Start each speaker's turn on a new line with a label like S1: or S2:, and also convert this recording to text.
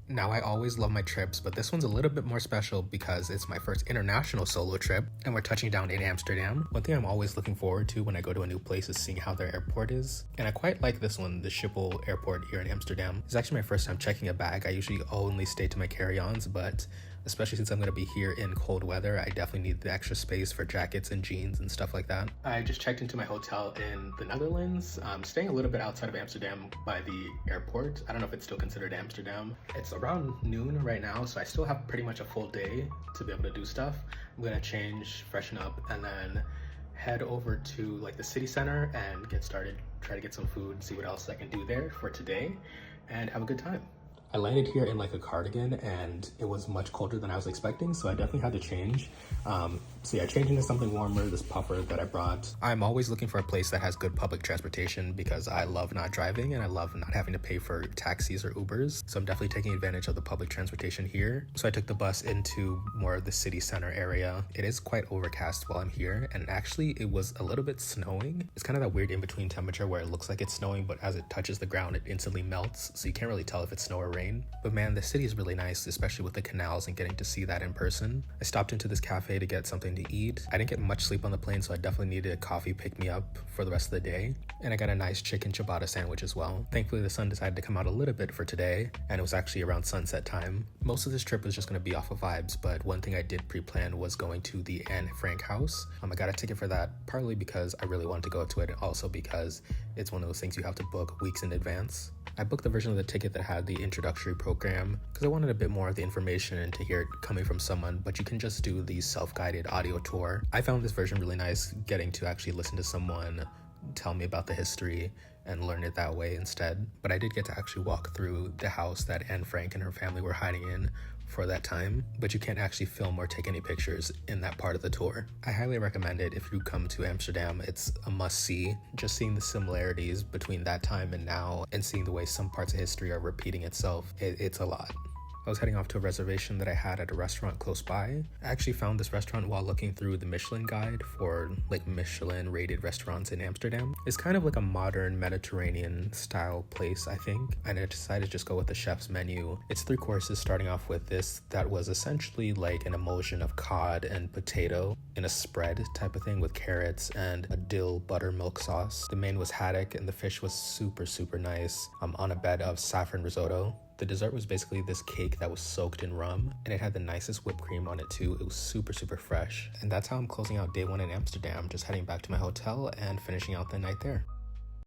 S1: Now, I always love my trips, but this one's a little bit more special because it's my first international solo trip and we're touching down in Amsterdam. One thing I'm always looking forward to when I go to a new place is seeing how their airport is. And I quite like this one, the Schiphol airport here in Amsterdam. It's actually my first time checking a bag. I usually only stay to my carry-ons, but especially since I'm going to be here in cold weather, I definitely need the extra space for jackets and jeans and stuff like that. I just checked into my hotel in the Netherlands. I'm staying a little bit outside of Amsterdam by the airport. I don't know if it's still considered Amsterdam. It's around noon right now, so I still have pretty much a full day to be able to do stuff. I'm gonna change, freshen up, and then head over to like the city center and get started, try to get some food, see what else I can do there for today, and have a good time. I landed here in like a cardigan and it was much colder than I was expecting, so I definitely had to change. So yeah, changing to something warmer, this puffer that I brought. I'm always looking for a place that has good public transportation because I love not driving and I love not having to pay for taxis or Ubers. So I'm definitely taking advantage of the public transportation here. So I took the bus into more of the city center area. It is quite overcast while I'm here, and actually it was a little bit snowing. It's kind of that weird in-between temperature where it looks like it's snowing, but as it touches the ground, it instantly melts. So you can't really tell if it's snow or rain. But man, the city is really nice, especially with the canals and getting to see that in person. I stopped into this cafe to get something to eat. I didn't get much sleep on the plane, so I definitely needed a coffee pick me up for the rest of the day. And I got a nice chicken ciabatta sandwich as well. Thankfully, the sun decided to come out a little bit for today, and it was actually around sunset time. Most of this trip was just going to be off of vibes, but one thing I did pre-plan was going to the Anne Frank house. I got a ticket for that, partly because I really wanted to go to it, and also because it's one of those things you have to book weeks in advance. I booked the version of the ticket that had the introductory program because I wanted a bit more of the information and to hear it coming from someone, but you can just do the self-guided audio tour. I found this version really nice, getting to actually listen to someone tell me about the history and learn it that way instead. But I did get to actually walk through the house that Anne Frank and her family were hiding in for that time, but you can't actually film or take any pictures in that part of the tour. I highly recommend it if you come to Amsterdam. It's a must-see. Just seeing the similarities between that time and now and seeing the way some parts of history are repeating itself, it's a lot. I was heading off to a reservation that I had at a restaurant close by. I actually found this restaurant while looking through the Michelin guide for like Michelin rated restaurants in Amsterdam. It's kind of like a modern Mediterranean style place, I think. And I decided to just go with the chef's menu. It's 3 courses, starting off with this that was essentially like an emulsion of cod and potato in a spread type of thing with carrots and a dill buttermilk sauce. The main was haddock and the fish was super nice on a bed of saffron risotto. The dessert was basically this cake that was soaked in rum, and it had the nicest whipped cream on it too. It was super fresh. And that's how I'm closing out day 1 in Amsterdam, just heading back to my hotel and finishing out the night there.